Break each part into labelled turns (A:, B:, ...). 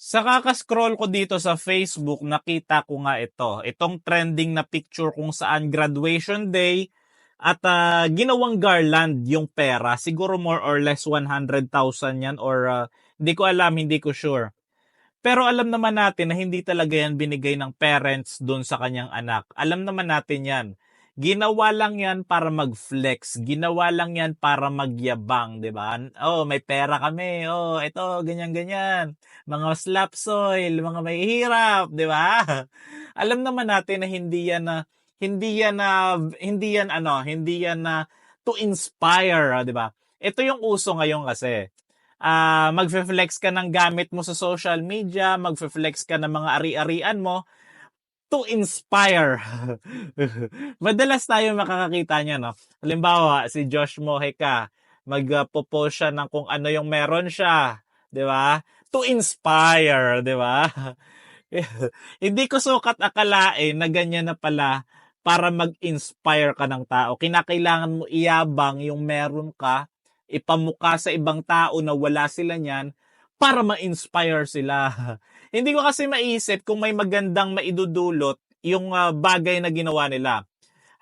A: Sa kaka-scroll ko dito sa Facebook, nakita ko nga itong trending na picture kung saan graduation day at ginawang garland yung pera. Siguro more or less 100,000 yan or hindi ko alam, hindi ko sure. Pero alam naman natin na hindi talaga yan binigay ng parents dun sa kanyang anak. Alam naman natin yan. Ginawa lang yan para mag-flex. Ginawa lang yan para magyabang, di ba? Oh, may pera kami. Oh, ito, ganyan-ganyan. Mga slap soil, mga may hirap, di ba? Alam naman natin na hindi yan na to inspire, di ba? Ito yung uso ngayon kasi magfe-flex ka ng gamit mo sa social media, magfe-flex ka ng mga ari-arian mo to inspire. Madalas tayo makakakita niya, no? Halimbawa, si Josh Mojica, magpo-post siya ng kung ano yung meron siya, 'di ba? To inspire, 'di ba? Hindi ko sukat akalain na ganyan na pala para mag-inspire ka ng tao. Kinakailangan mo iyabang yung meron ka, ipamukha sa ibang tao na wala sila niyan para ma-inspire sila. Hindi ko kasi maisip kung may magandang maidudulot yung bagay na ginawa nila.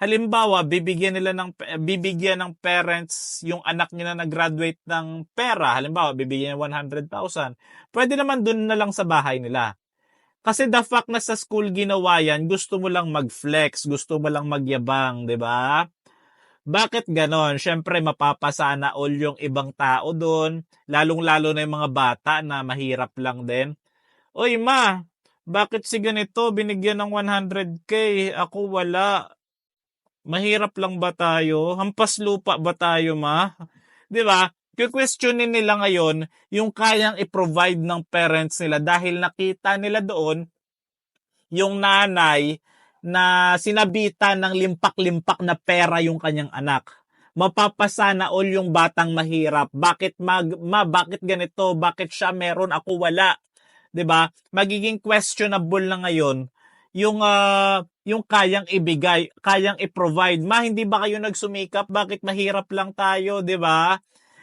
A: Halimbawa, bibigyan ng parents yung anak niya na nag-graduate ng pera. Halimbawa, bibigyan ng 100,000. Pwede naman dun na lang sa bahay nila. Kasi the fact na sa school ginawa yan, gusto mo lang mag-flex, gusto mo lang magyabang, 'di ba? Bakit ganon? Siyempre, mapapasana all yung ibang tao doon, lalong-lalo na yung mga bata na mahirap lang din. Oy, ma, bakit si ganito binigyan ng 100k? Ako wala. Mahirap lang ba tayo? Hampas lupa ba tayo, ma? 'Di ba? Questionin nila ngayon yung kayang i-provide ng parents nila dahil nakita nila doon yung nanay na sinabitan ng limpak-limpak na pera yung kanyang anak. Mapapasana all yung batang mahirap. Bakit bakit ganito? Bakit siya meron ako wala? 'Di ba? Magiging questionable na ngayon yung kayang ibigay, kayang i-provide. Ma, hindi ba kayo nagsumikap? Bakit mahirap lang tayo, 'di ba?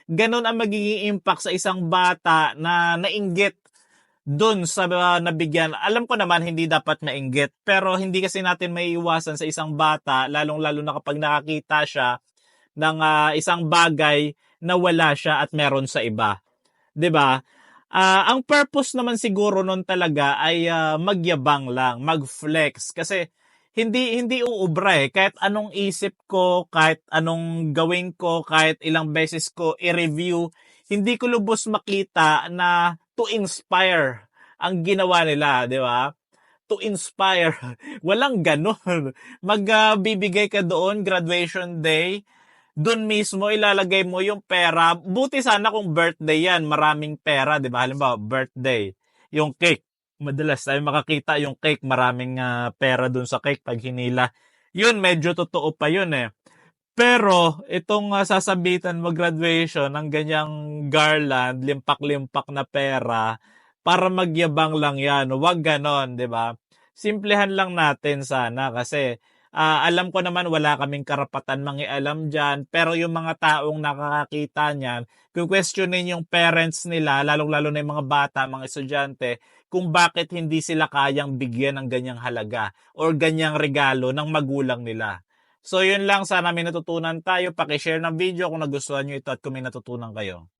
A: Ganon ang magiging impact sa isang bata na nainggit dun sa nabigyan. Alam ko naman hindi dapat mainggit, pero hindi kasi natin maiiwasan sa isang bata, lalong-lalo na kapag nakakita siya ng isang bagay na wala siya at meron sa iba. 'Di ba? Ang purpose naman siguro nun talaga ay magyabang lang, mag-flex kasi hindi uubra kahit anong isip ko, kahit anong gawin ko, kahit ilang beses ko i-review, hindi ko lubos makita na to inspire ang ginawa nila, 'di ba? To inspire. Walang ganon. Magbibigay ka doon, graduation day, doon mismo ilalagay mo yung pera. Buti sana kung birthday yan, maraming pera, 'di ba? Halimbawa, birthday, yung cake. Madalas tayo makakita yung cake, maraming pera doon sa cake pag hinila. Yun, medyo totoo pa yun eh. Pero itong sasabitan mo graduation ng ganyang garland, limpak-limpak na pera, para magyabang lang yan. Huwag ganon, di ba? Simplehan lang natin sana kasi alam ko naman wala kaming karapatan mangialam dyan, pero yung mga taong nakakakita niyan, kung questionin yung parents nila, lalong-lalo na yung mga bata, mga estudyante, kung bakit hindi sila kayang bigyan ng ganyang halaga or ganyang regalo ng magulang nila. So yun lang, sana may natutunan tayo. Paki-share ng video kung nagustuhan nyo ito at kung may natutunan kayo.